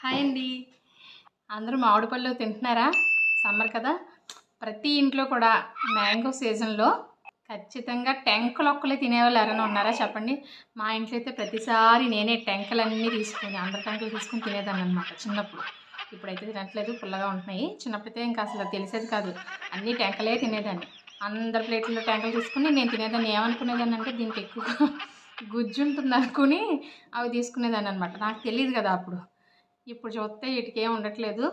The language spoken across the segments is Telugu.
హాయ్ అండి. అందరూ మామిడి పళ్ళు తింటున్నారా? సమ్మర్ కదా! ప్రతి ఇంట్లో కూడా మ్యాంగో సీజన్‌లో ఖచ్చితంగా టెంకలొక్కలే తినేవాళ్ళు ఎవరైనా ఉన్నారా చెప్పండి? మా ఇంట్లో అయితే ప్రతిసారి నేనే టెంకలన్నీ తీసుకొని, అందరి టెంకలు తీసుకొని తినేదాన్ననమాట చిన్నప్పుడు. ఇప్పుడైతే తినట్లేదు, పుల్లగా ఉంటున్నాయి. చిన్నప్పుడైతే ఇంకా అసలు తెలిసేది కాదు. అన్నీ టెంకలే తినేదాన్ని. అందరి ప్లేట్‌లో టెంకలు తీసుకొని నేను తినేదాన్ని. ఏమనుకునేదాన్నంటే దీనికి ఎక్కువగా గుజ్జుంటుందనుకుని అవి తీసుకునేదాన్ననమాట. నాకు తెలీదు కదా అప్పుడు. ఇప్పుడు చూస్తే ఈటికేం ఉండట్లేదు.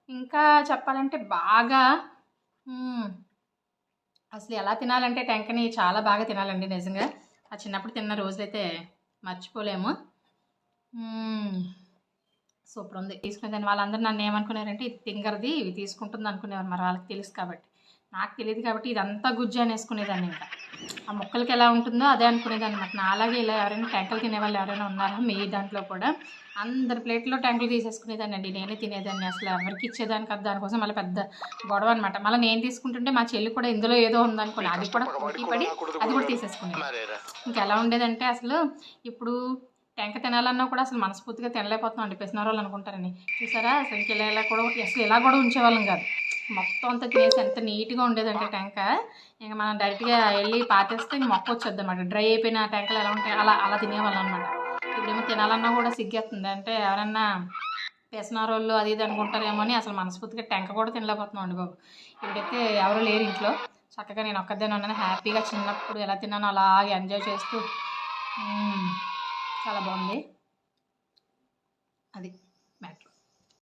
ఇంకా చెప్పాలంటే బాగా హ్మ్. అసలు ఎలా తినాలంటే టెంకని చాలా బాగా తినాలండి నిజంగా. ఆ చిన్నప్పుడు తిన్న రోజులైతే మర్చిపోలేము. హ్మ్. సూపరుంది. తీసుకునేదాన్ని. వాళ్ళందరూ నన్నేమనుకునేవారంటే ఇది తింగరది, ఇవి తీసుకుంటుందనుకునేవారు. మరి వాళ్ళకి తెలుసు కాబట్టి. నాకు తెలీదు కాబట్టి ఇదంతా గుజ్జు అనేసుకునేదాన్నింక. ఆ ముక్కలకి ఎలా ఉంటుందో అదే అనుకునేదాన్నమాట. నాలాగే ఇలా ఎవరైనా టెంకలు తినేవాళ్ళు ఎవరైనా ఉన్నారా మీ దాంట్లో కూడా? అందరి ప్లేట్‌లో టెంకలు తీసేసుకునేదాన్నండి. నేనే తినేదాన్ని. అసలు ఎవరికీ ఇచ్చేదాన్ని కాదు. దానికోసం మళ్ళీ పెద్ద గొడవ అనమాట. మళ్ళీ నేను తీసుకుంటుంటే మా చెల్లి కూడా ఇందులో ఏదో ఉందనుకోని అది కూడా పోటీ పడి అది కూడా తీసేసుకునేది. ఇంకెలా ఉండేదంటే అసలు ఇప్పుడు టెంక తినాలన్నా కూడా అసలు మనస్ఫూర్తిగా తినలేకపోతున్నామండి. పిసినారోళ్ళు అనుకుంటారని. చూసారా అసలు ఇంక ఇలా కూడా అసలు ఇలా కూడా ఉంచేవాళ్ళం కాదు. మొత్తం అంతా తినేసి ఎంత నీట్‌గా ఉండేదంటే టెంక, ఇంక మనం డైరెక్ట్‌గా ఎళ్లి పాతేస్తే ఇంక మొక్కొచ్చేద్దనమాట. డ్రై అయిపోయిన టెంకలు ఎలా ఉంటాయి అలా అలా తినేవాళ్ళం అనమాట. ఇప్పుడేమో తినాలన్నా కూడా సిగ్గేస్తుంది. అంటే ఎవరన్నా పిసినారోళ్ళు అది ఇది అనుకుంటారేమో అని అసలు మనస్ఫూర్తిగా టెంక కూడా తినలేకపోతున్నామండి బాబు. ఇప్పుడైతే ఎవరు లేరు ఇంట్లో. చక్కగా నేను ఒక్కదాన్నే ఉన్నాను. హ్యాపీగా చిన్నప్పుడు ఎలా తిన్నానో అలాగే ఎంజాయ్ చేస్తూ చాలా బాగుంది. అది.